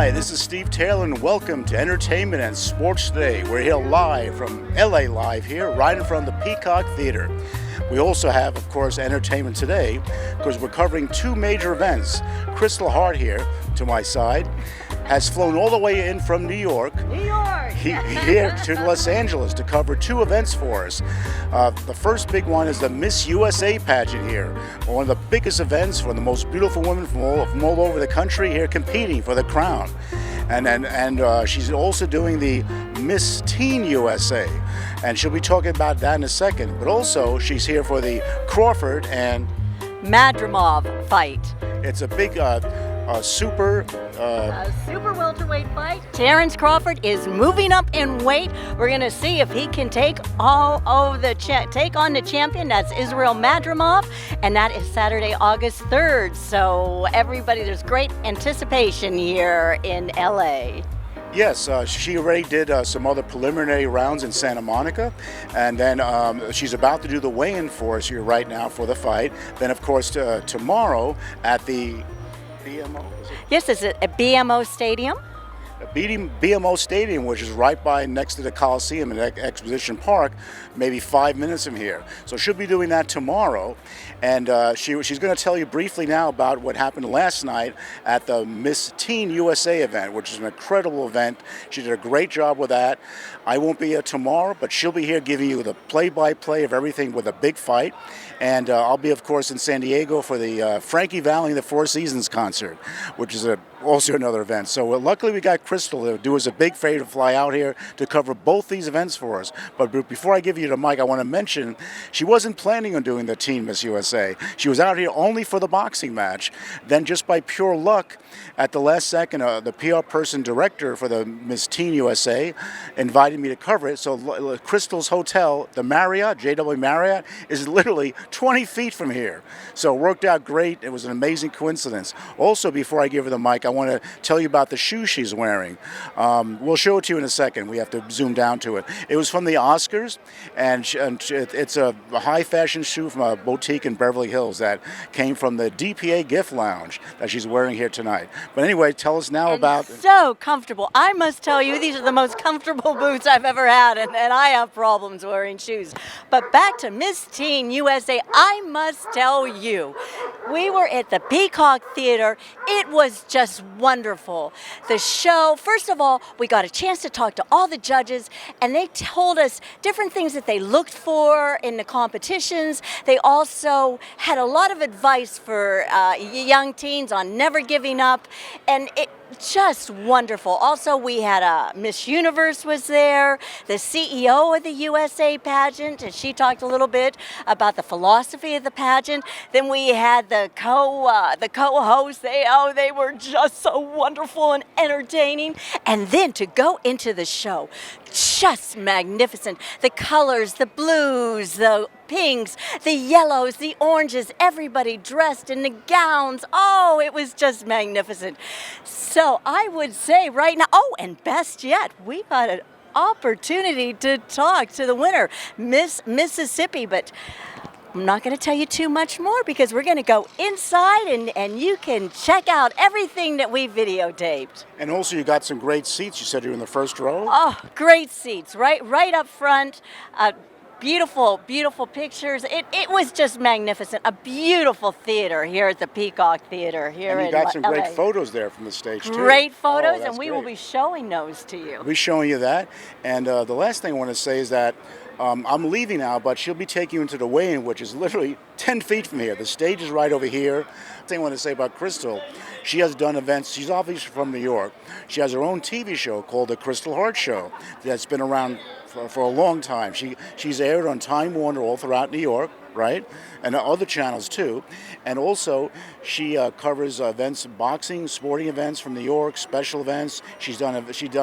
Hi, this is Steve Taylor, and welcome to Entertainment and Sports Today. We're here live from LA Live here, right in front of the Peacock Theater. We also have, of course, Entertainment Today, because we're covering two major events. Kristal Hart here, to my side, has flown all the way in from New York. Here to Los Angeles to cover two events for us. The first big one is the Miss USA pageant here, one of the biggest events for the most beautiful women from all over the country here competing for the crown. And she's also doing the Miss Teen USA, and she'll be talking about that in a second. But also, she's here for the Crawford and Madrimov fight. It's a big super welterweight fight. Terrence Crawford is moving up in weight. We're going to see if he can take on the champion. That's Israel Madrimov, and that is Saturday, August 3rd. So everybody, there's great anticipation here in LA. Yes, she already did some other preliminary rounds in Santa Monica, and then she's about to do the weigh-in for us here right now for the fight. Then, of course, tomorrow at the BMO. Yes, it's at BMO Stadium. BMO Stadium, which is right by next to the Coliseum in Exposition Park, maybe 5 minutes from here. So she'll be doing that tomorrow, and she's going to tell you briefly now about what happened last night at the Miss Teen USA event, which is an incredible event. She did a great job with that. I won't be here tomorrow, but she'll be here giving you the play-by-play of everything with a big fight. And I'll be, of course, in San Diego for the Frankie Valli and the Four Seasons concert, which is also another event. So luckily we got Kristal to do us a big favor to fly out here to cover both these events for us. But before I give you the mic, I want to mention she wasn't planning on doing the Teen Miss USA. She was out here only for the boxing match. Then just by pure luck, at the last second, the PR person director for the Miss Teen USA invited me to cover it. So Kristal's hotel, the Marriott, JW Marriott, is literally 20 feet from here. So it worked out great. It was an amazing coincidence. Also, before I give her the mic, I want to tell you about the shoes she's wearing. We'll show it to you in a second. We have to zoom down to it. It was from the Oscars, and it's a high fashion shoe from a boutique in Beverly Hills that came from the DPA gift lounge that she's wearing here tonight. But anyway, tell us now about... So comfortable. I must tell you, these are the most comfortable boots I've ever had, and I have problems wearing shoes. But back to Miss Teen USA, I must tell you, we were at the Peacock Theater. It was just wonderful. The show, first of all, we got a chance to talk to all the judges, and they told us different things that they looked for in the competitions. They also had a lot of advice for young teens on never giving up, and it just wonderful. Also, we had Miss Universe was there, the CEO of the USA pageant, and she talked a little bit about the philosophy of the pageant. Then we had the co-hosts. They were just so wonderful and entertaining. And then to go into the show, just magnificent. The colors, the blues, the pinks, the yellows, the oranges, everybody dressed in the gowns. Oh, it was just magnificent. So I would say right now, and best yet, we got an opportunity to talk to the winner, Miss Mississippi, but I'm not going to tell you too much more because we're going to go inside and you can check out everything that we videotaped. And also you got some great seats. You said you were in the first row? Oh, great seats, right up front. Beautiful, beautiful pictures. It was just magnificent. A beautiful theater here at the Peacock Theater here in LA. And you got some great photos there from the stage, too. Great photos, and we will be showing those to you. We'll be showing you that. And the last thing I want to say is that I'm leaving now, but she'll be taking you into the weigh-in, which is literally 10 feet from here. The stage is right over here. The thing I want to say about Kristal, she has done events. She's obviously from New York. She has her own TV show called The Kristal Hart Show that's been around for a long time. She's aired on Time Warner all throughout New York, right? And other channels too. And also she covers events, boxing, sporting events from New York, special events. She's done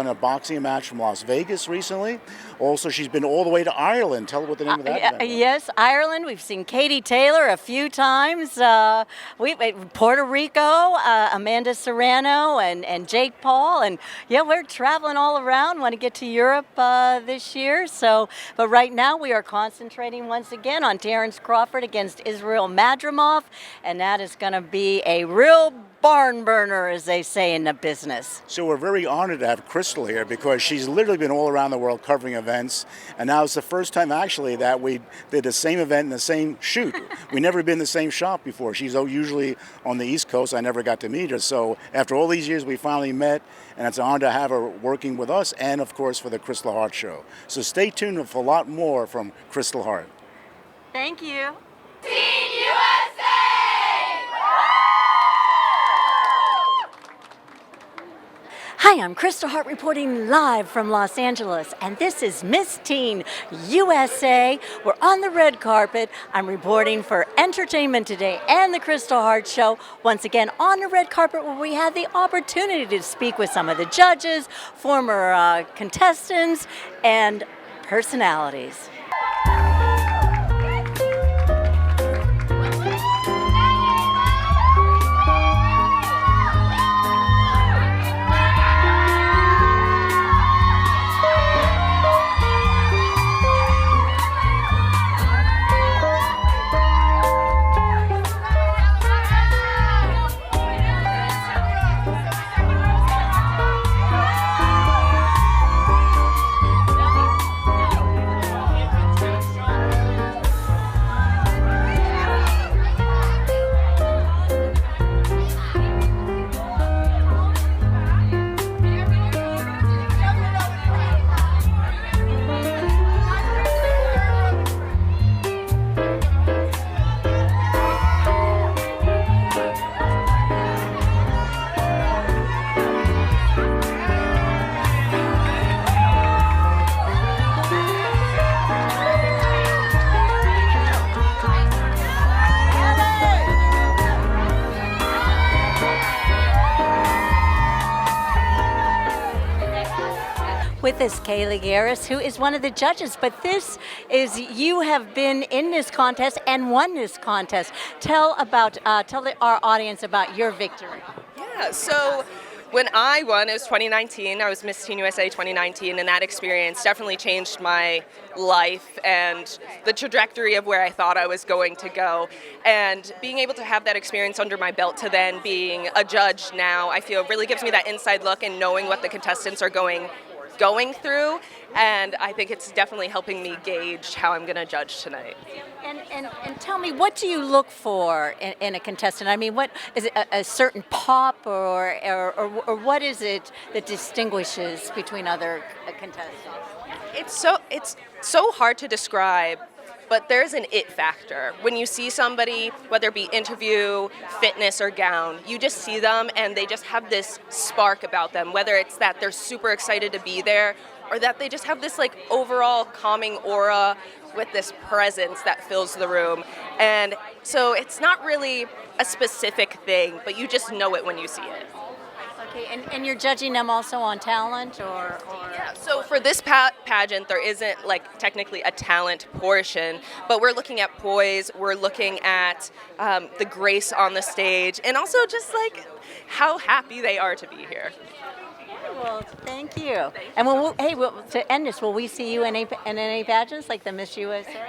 a boxing match from Las Vegas recently. Also, she's been all the way to Ireland. Tell her what the name of that event was. Yes, Ireland. We've seen Katie Taylor a few times. Puerto Rico, Amanda Serrano and Jake Paul. And yeah, we're traveling all around. Want to get to Europe this year. But right now we are concentrating once again on Terrence Crawford against Israel Madrimov, and that is going to be a real barn burner, as they say in the business. So we're very honored to have Kristal here because she's literally been all around the world covering events, and now it's the first time actually that we did the same event in the same shoot. We never been in the same shop before. She's usually on the East Coast. I never got to meet her. So after all these years, we finally met, and it's an honor to have her working with us and, of course, for the Kristal Hart Show. So stay tuned for a lot more from Kristal Hart. Thank you. Team USA! Hi, I'm Kristal Hart reporting live from Los Angeles, and this is Miss Teen USA. We're on the red carpet. I'm reporting for Entertainment Today and the Kristal Hart Show. Once again, on the red carpet where we had the opportunity to speak with some of the judges, former contestants, and personalities. With us, Kaliegh Garris, who is one of the judges. But this is, you have been in this contest and won this contest. Tell our audience about your victory. Yeah, so when I won, it was 2019. I was Miss Teen USA 2019, and that experience definitely changed my life and the trajectory of where I thought I was going to go. And being able to have that experience under my belt to then being a judge now, I feel really gives me that inside look and knowing what the contestants are going through, and I think it's definitely helping me gauge how I'm going to judge tonight. And tell me, what do you look for in a contestant? I mean, what is it, a certain pop or what is it that distinguishes between other contestants? It's so hard to describe, but there's an it factor. When you see somebody, whether it be interview, fitness, or gown, you just see them and they just have this spark about them, whether it's that they're super excited to be there or that they just have this like overall calming aura with this presence that fills the room. And so it's not really a specific thing, but you just know it when you see it. Okay, and you're judging them also on talent or? Yeah, so for this pageant, there isn't like technically a talent portion, but we're looking at poise, we're looking at the grace on the stage, and also just like how happy they are to be here. Well, thank you. And to end this, will we see you in any pageants like the Miss USA?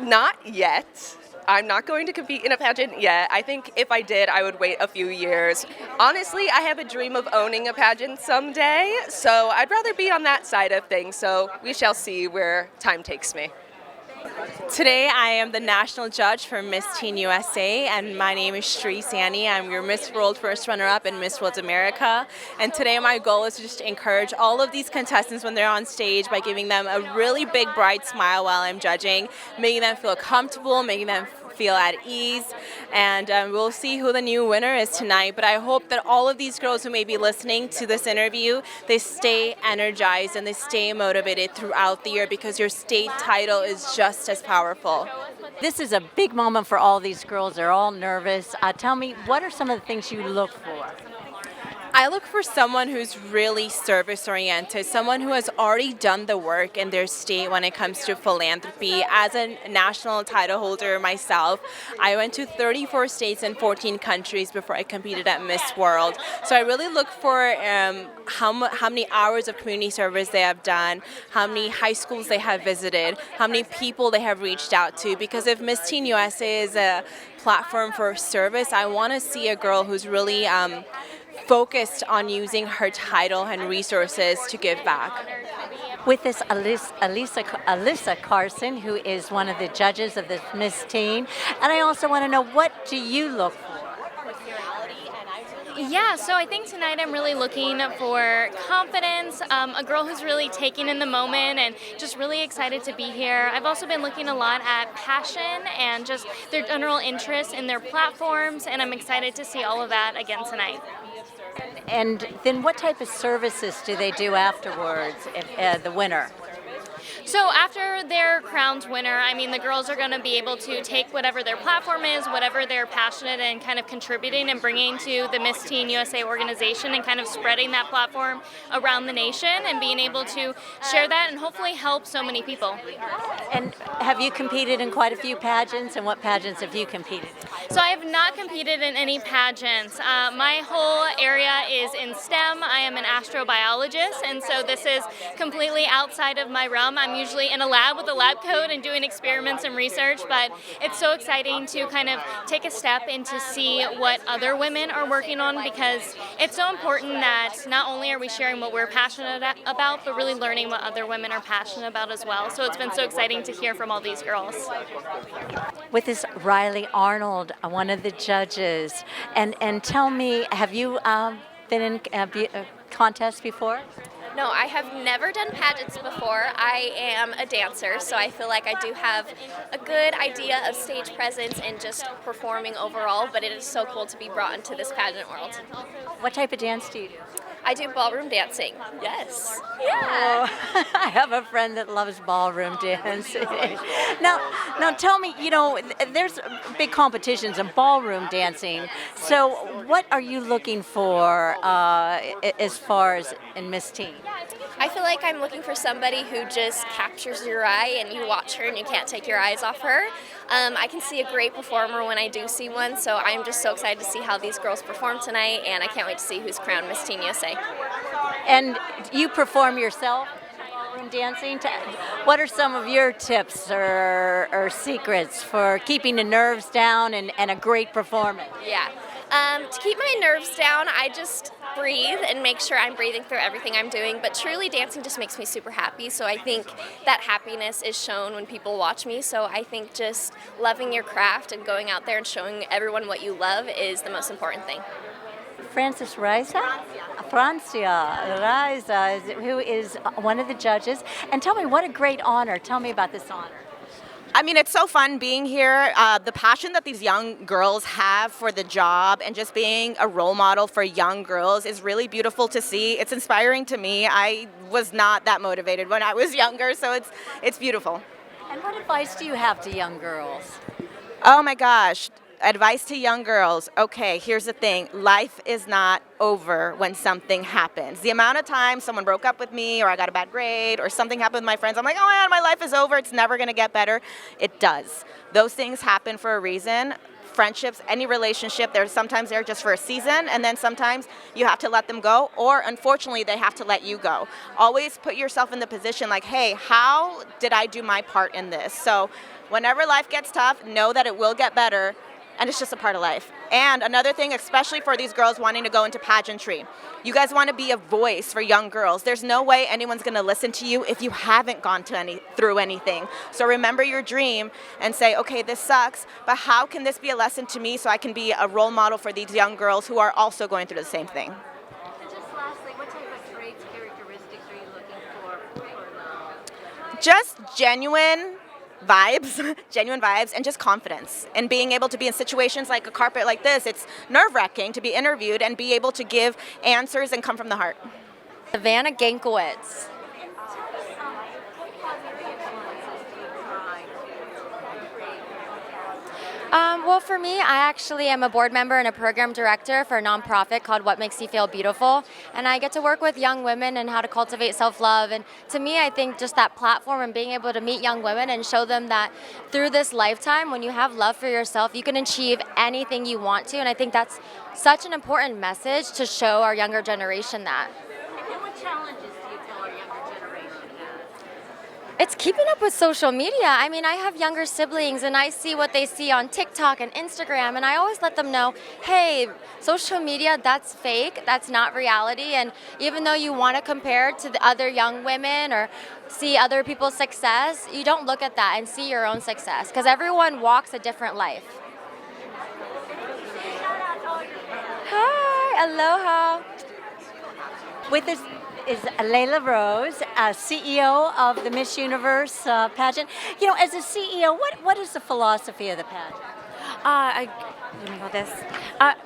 Not yet. I'm not going to compete in a pageant yet. I think if I did, I would wait a few years. Honestly, I have a dream of owning a pageant someday, so I'd rather be on that side of things. So we shall see where time takes me. Today I am the national judge for Miss Teen USA, and my name is Shree Saini. I'm your Miss World First Runner-Up and Miss World America. And today my goal is to just encourage all of these contestants when they're on stage by giving them a really big bright smile while I'm judging, making them feel comfortable, making them feel at ease, and we'll see who the new winner is tonight. But I hope that all of these girls who may be listening to this interview, they stay energized and they stay motivated throughout the year, because your state title is just as powerful. This is a big moment for all these girls. They're all nervous. Tell me, what are some of the things you look for? I look for someone who's really service-oriented, someone who has already done the work in their state when it comes to philanthropy. As a national title holder myself, I went to 34 states and 14 countries before I competed at Miss World. So I really look for how many hours of community service they have done, how many high schools they have visited, how many people they have reached out to. Because if Miss Teen USA is a platform for service, I want to see a girl who's really focused on using her title and resources to give back. With this Alyssa Carson, who is one of the judges of this Miss Teen, and I also want to know, what do you look for? Yeah, so I think tonight I'm really looking for confidence, a girl who's really taking in the moment and just really excited to be here. I've also been looking a lot at passion and just their general interest in their platforms, and I'm excited to see all of that again tonight. And then what type of services do they do afterwards, if, the winner? So after their crowned winner, I mean, the girls are going to be able to take whatever their platform is, whatever they're passionate and kind of contributing and bringing to the Miss Teen USA organization, and kind of spreading that platform around the nation and being able to share that and hopefully help so many people. And have you competed in quite a few pageants, and what pageants have you competed in? So I have not competed in any pageants. My whole area is in STEM. I am an astrobiologist, and so this is completely outside of my realm. I'm usually in a lab with a lab coat and doing experiments and research, but it's so exciting to kind of take a step in to see what other women are working on, because it's so important that not only are we sharing what we're passionate about, but really learning what other women are passionate about as well. So it's been so exciting to hear from all these girls. With this Rylee Arnold, one of the judges, and tell me, have you been in contests before? No, I have never done pageants before. I am a dancer, so I feel like I do have a good idea of stage presence and just performing overall, but it is so cool to be brought into this pageant world. What type of dance do you do? I do ballroom dancing. Yes. Yeah. Oh, I have a friend that loves ballroom dancing. Now tell me, there's big competitions in ballroom dancing. So what are you looking for as far as in Miss Teen? I feel like I'm looking for somebody who just captures your eye and you watch her and you can't take your eyes off her. I can see a great performer when I do see one, so I'm just so excited to see how these girls perform tonight, and I can't wait to see who's crowned Miss Teen USA. And you perform yourself, ballroom dancing. What are some of your tips or secrets for keeping the nerves down and a great performance? Yeah. To keep my nerves down, I just breathe and make sure I'm breathing through everything I'm doing. But truly, dancing just makes me super happy. So I think that happiness is shown when people watch me. So I think just loving your craft and going out there and showing everyone what you love is the most important thing. Francia Raisa, who is one of the judges. And tell me, what a great honor. Tell me about this honor. I mean, it's so fun being here. The passion that these young girls have for the job and just being a role model for young girls is really beautiful to see. It's inspiring to me. I was not that motivated when I was younger, so it's beautiful. And what advice do you have to young girls? Oh my gosh. Advice to young girls. Okay, here's the thing. Life is not over when something happens. The amount of times someone broke up with me, or I got a bad grade, or something happened with my friends, I'm like, oh man, my life is over. It's never going to get better. It does. Those things happen for a reason. Friendships, any relationship, sometimes they're just for a season, and then sometimes you have to let them go, or unfortunately they have to let you go. Always put yourself in the position like, hey, how did I do my part in this? So whenever life gets tough, know that it will get better. And it's just a part of life. And another thing, especially for these girls wanting to go into pageantry, you guys want to be a voice for young girls. There's no way anyone's going to listen to you if you haven't gone through anything. So remember your dream and say, okay, this sucks, but how can this be a lesson to me so I can be a role model for these young girls who are also going through the same thing? And just lastly, what type of traits, characteristics are you looking for? Just genuine vibes, and just confidence. And being able to be in situations like a carpet like this, it's nerve-wracking to be interviewed and be able to give answers and come from the heart. Savannah Gankiewicz. Well, for me, I actually am a board member and a program director for a nonprofit called What Makes You Feel Beautiful. And I get to work with young women and how to cultivate self-love. And to me, I think just that platform and being able to meet young women and show them that through this lifetime, when you have love for yourself, you can achieve anything you want to. And I think that's such an important message to show our younger generation that. And what challenges do you tell our younger generation? It's keeping up with social media. I mean, I have younger siblings and I see what they see on TikTok and Instagram, and I always let them know, hey, social media, that's fake, that's not reality. And even though you want to compare to the other young women or see other people's success, you don't look at that and see your own success, because everyone walks a different life. Hi, aloha. With us is Laylah Rose, CEO of the Miss Universe pageant. You know, as a CEO, what is the philosophy of the pageant? Let me hold this.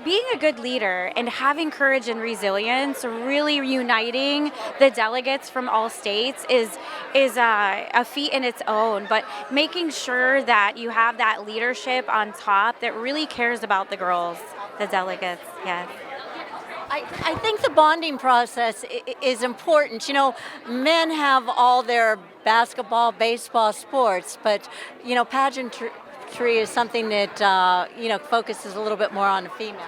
Being a good leader and having courage and resilience, really uniting the delegates from all states is a feat in its own. But making sure that you have that leadership on top that really cares about the girls, the delegates. Yes. I think the bonding process is important. You know, men have all their basketball, baseball, sports, but, you know, pageantry is something that, you know, focuses a little bit more on the female.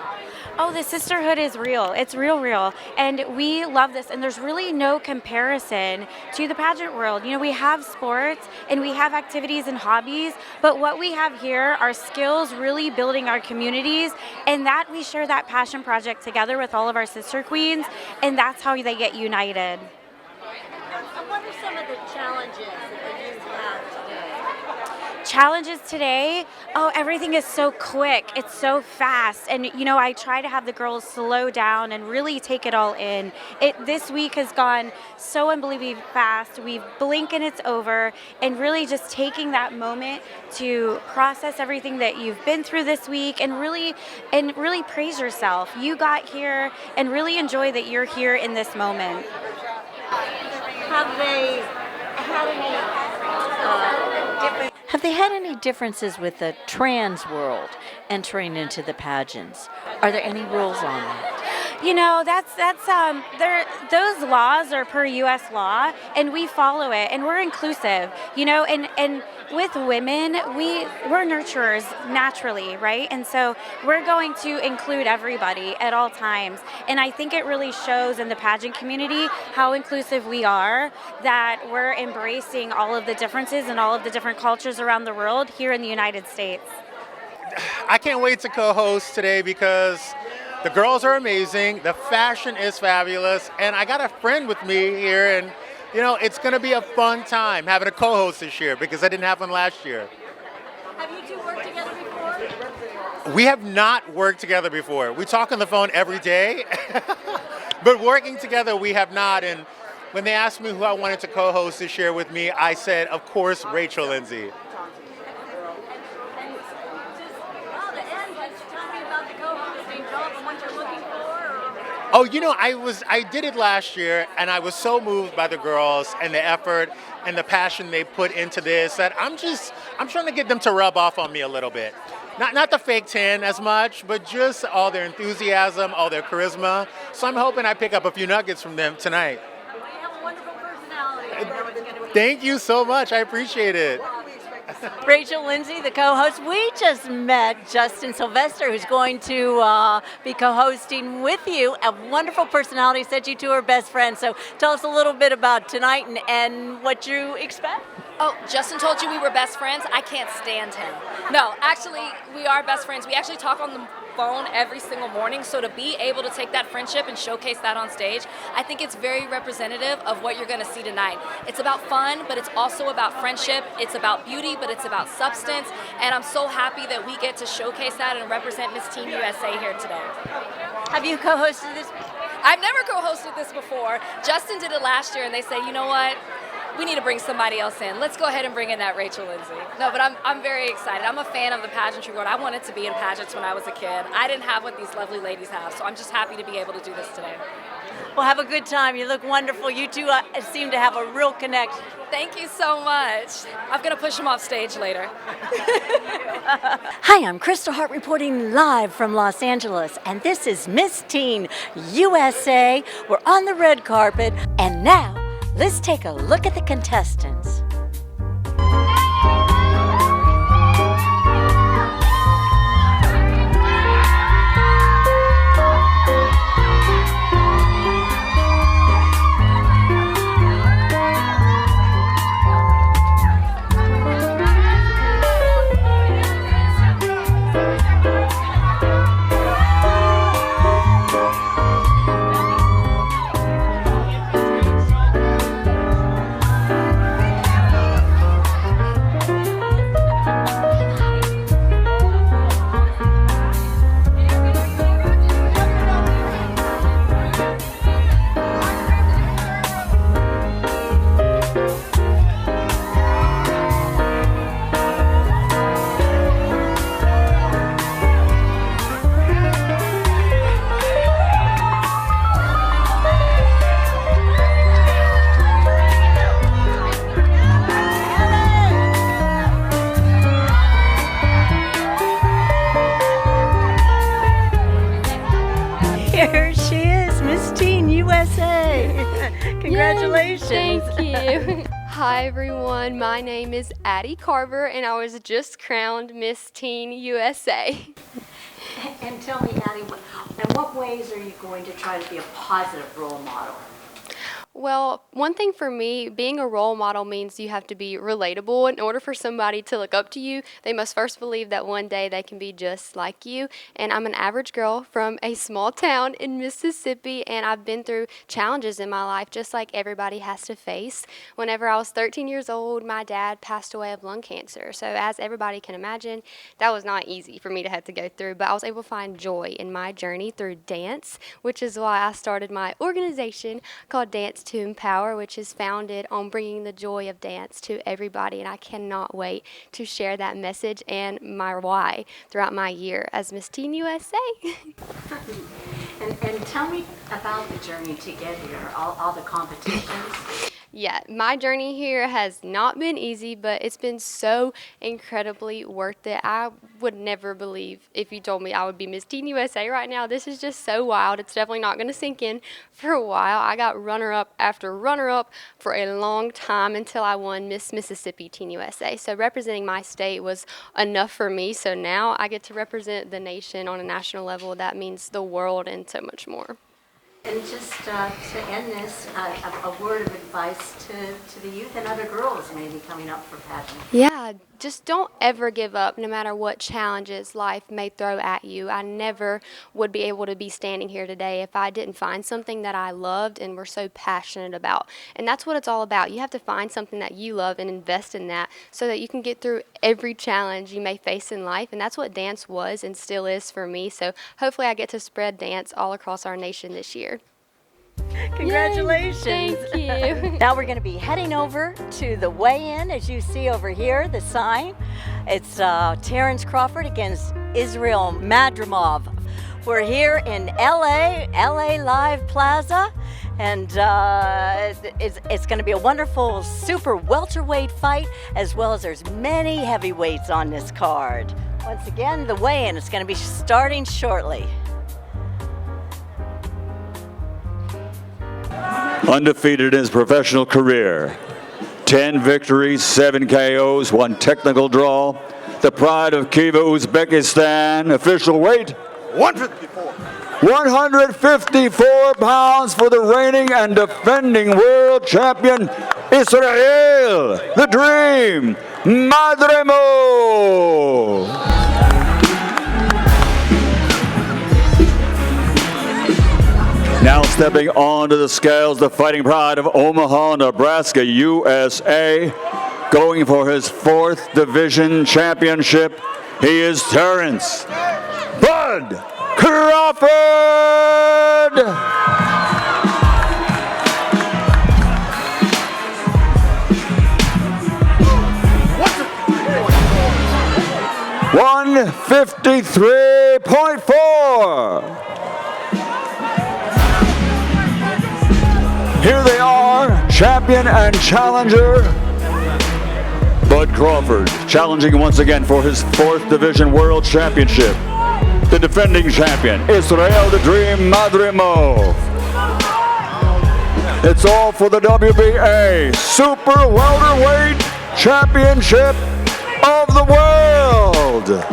Oh, the sisterhood is real. It's real. And we love this. And there's really no comparison to the pageant world. You know, we have sports and we have activities and hobbies, but what we have here are skills really building our communities, and that we share that passion project together with all of our sister queens, and that's how they get united. What are some of the challenges that you have today? Challenges today, everything is so quick, it's so fast, and you know, I try to have the girls slow down and really take it all in. This week has gone so unbelievably fast. We blink and it's over, and really just taking that moment to process everything that you've been through this week and really praise yourself. You got here, and really enjoy that you're here in this moment. Have they had any differences with the trans world entering into the pageants? Are there any rules on that? You know, those laws are per U.S. law, and we follow it, and we're inclusive. You know, and with women, we're nurturers naturally, right? And so we're going to include everybody at all times. And I think it really shows in the pageant community how inclusive we are, that we're embracing all of the differences and all of the different cultures around the world here in the United States. I can't wait to co-host today because the girls are amazing, the fashion is fabulous, and I got a friend with me here, and you know, it's going to be a fun time having a co-host this year because I didn't have one last year. Have you two worked together before? We have not worked together before. We talk on the phone every day, but working together we have not. And when they asked me who I wanted to co-host this year with me, I said, of course, Rachel Lindsay. Oh, you know, I did it last year, and I was so moved by the girls and the effort and the passion they put into this that I'm trying to get them to rub off on me a little bit. Not the fake tan as much, but just all their enthusiasm, all their charisma. So I'm hoping I pick up a few nuggets from them tonight. You have a wonderful personality. Thank you so much. I appreciate it. Rachel Lindsay, the co-host. We just met Justin Sylvester, who's going to be co-hosting with you. A wonderful personality, said you two are best friends. So tell us a little bit about tonight and what you expect. Oh, Justin told you we were best friends? I can't stand him. No, actually, we are best friends. We actually talk on the phone every single morning, so to be able to take that friendship and showcase that on stage, I think it's very representative of what you're going to see tonight. It's about fun, but it's also about friendship. It's about beauty, but it's about substance, and I'm so happy that we get to showcase that and represent Miss Teen USA here today. Have you co-hosted this before? I've never co-hosted this before. Justin did it last year, and they say, you know what? We need to bring somebody else in. Let's go ahead and bring in that Rachel Lindsay. No, but I'm very excited. I'm a fan of the pageantry world. I wanted to be in pageants when I was a kid. I didn't have what these lovely ladies have, so I'm just happy to be able to do this today. Well, have a good time. You look wonderful. You two seem to have a real connection. Thank you so much. I'm going to push them off stage later. Hi, Hi, I'm Kristal Hart reporting live from Los Angeles, and this is Miss Teen USA. We're on the red carpet, and now let's take a look at the contestants. Here she is, Miss Teen USA. Congratulations. Yay, thank you. Hi everyone, my name is Addie Carver and I was just crowned Miss Teen USA. And tell me, Addie, in what ways are you going to try to be a positive role model? Well, one thing for me, being a role model means you have to be relatable. In order for somebody to look up to you, they must first believe that one day they can be just like you. And I'm an average girl from a small town in Mississippi, and I've been through challenges in my life just like everybody has to face. Whenever I was 13 years old, my dad passed away of lung cancer. So as everybody can imagine, that was not easy for me to have to go through, but I was able to find joy in my journey through dance, which is why I started my organization called Dance to Empower, which is founded on bringing the joy of dance to everybody, and I cannot wait to share that message and my why throughout my year as Miss Teen USA. And tell me about the journey to get here, all the competitions. Yeah, my journey here has not been easy, but it's been so incredibly worth it. I would never believe if you told me I would be Miss Teen USA right now. This is just so wild. It's definitely not going to sink in for a while. I got runner-up after runner-up for a long time until I won Miss Mississippi Teen USA. So representing my state was enough for me. So now I get to represent the nation on a national level. That means the world and so much more. And just to end this, a word of advice to the youth and other girls maybe coming up for pageant. Yeah, just don't ever give up no matter what challenges life may throw at you. I never would be able to be standing here today if I didn't find something that I loved and were so passionate about. And that's what it's all about. You have to find something that you love and invest in that so that you can get through every challenge you may face in life. And that's what dance was and still is for me. So hopefully I get to spread dance all across our nation this year. Congratulations. Yay, thank you. Now we're going to be heading over to the weigh-in, as you see over here, the sign. It's Terrence Crawford against Israel Madrimov. We're here in LA Live Plaza, and it's going to be a wonderful super welterweight fight, as well as there's many heavyweights on this card. Once again, the weigh-in is going to be starting shortly. Undefeated in his professional career. 10 victories, 7 KOs, 1 technical draw. The pride of Kiva, Uzbekistan. Official weight? 154. 154 pounds for the reigning and defending world champion, Israel, the Dream, Madrimov. Now stepping onto the scales, the fighting pride of Omaha, Nebraska, USA. Going for his 4th division championship, he is Terrence Bud Crawford! $153.4. Here they are, champion and challenger, Bud Crawford challenging once again for his 4th Division World Championship. The defending champion, Israel the Dream Madrimov. It's all for the WBA Super Welterweight Championship of the World.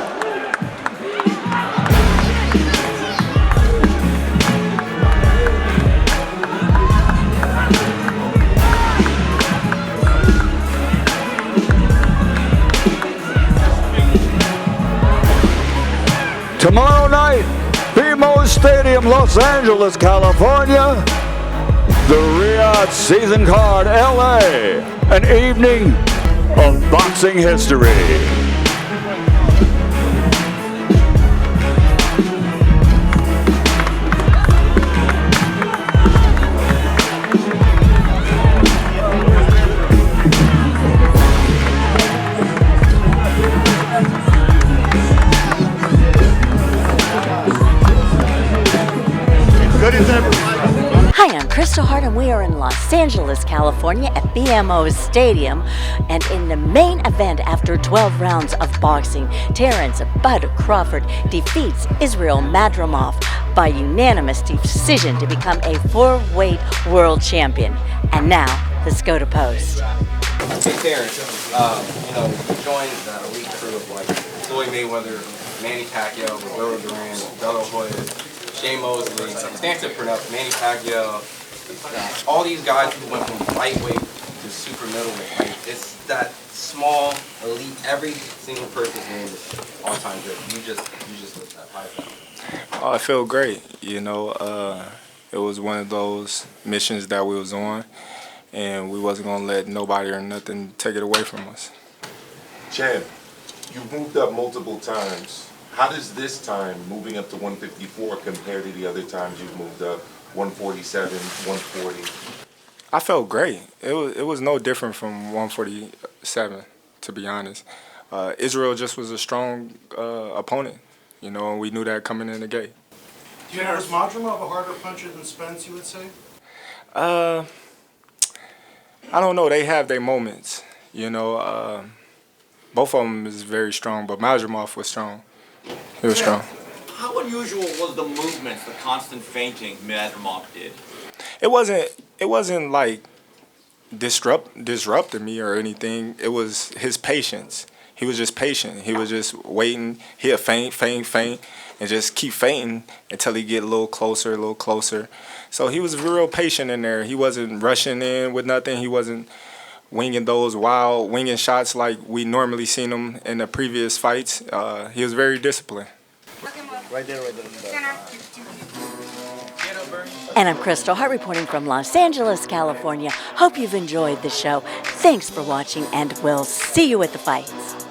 Tomorrow night, BMO Stadium, Los Angeles, California. The Riyadh Season Card, LA. An evening of boxing history. Hi, I'm Kristal Hart, and we are in Los Angeles, California at BMO Stadium. And in the main event, after 12 rounds of boxing, Terrence Bud Crawford defeats Israel Madrimov by unanimous decision to become a 4-weight world champion. And now, let's go to post. Hey Terrence, you joined the elite crew of like Floyd Mayweather, Manny Pacquiao, Roberto Duran, De La Hoya, Shane Mosley, Stanton Prunell, Manny Pacquiao, all these guys who went from lightweight to super middleweight. Like, it's that small elite. Every single person's name is all-time great. You just looked that high. Oh, I feel great. It was one of those missions that we was on, and we wasn't gonna let nobody or nothing take it away from us. Champ, you've moved up multiple times. How does this time, moving up to 154, compare to the other times you've moved up, 147, 140? I felt great. It was no different from 147, to be honest. Israel just was a strong opponent, and we knew that coming in the gate. Was Madrimov a harder puncher than Spence, you would say? I don't know. They have their moments, Both of them is very strong, but Madrimov was strong. He was strong. How unusual was the movements, the constant feinting Madrimov did? It wasn't like disrupting me or anything. It was his patience. He was just patient. He was just waiting. He'll feint, and just keep feinting until he get a little closer. So he was real patient in there. He wasn't rushing in with nothing. He wasn't winging those wild winging shots like we normally seen him in the previous fights. He was very disciplined. Right there. And I'm Kristal Hart reporting from Los Angeles, California. Hope you've enjoyed the show. Thanks for watching, and we'll see you at the fights.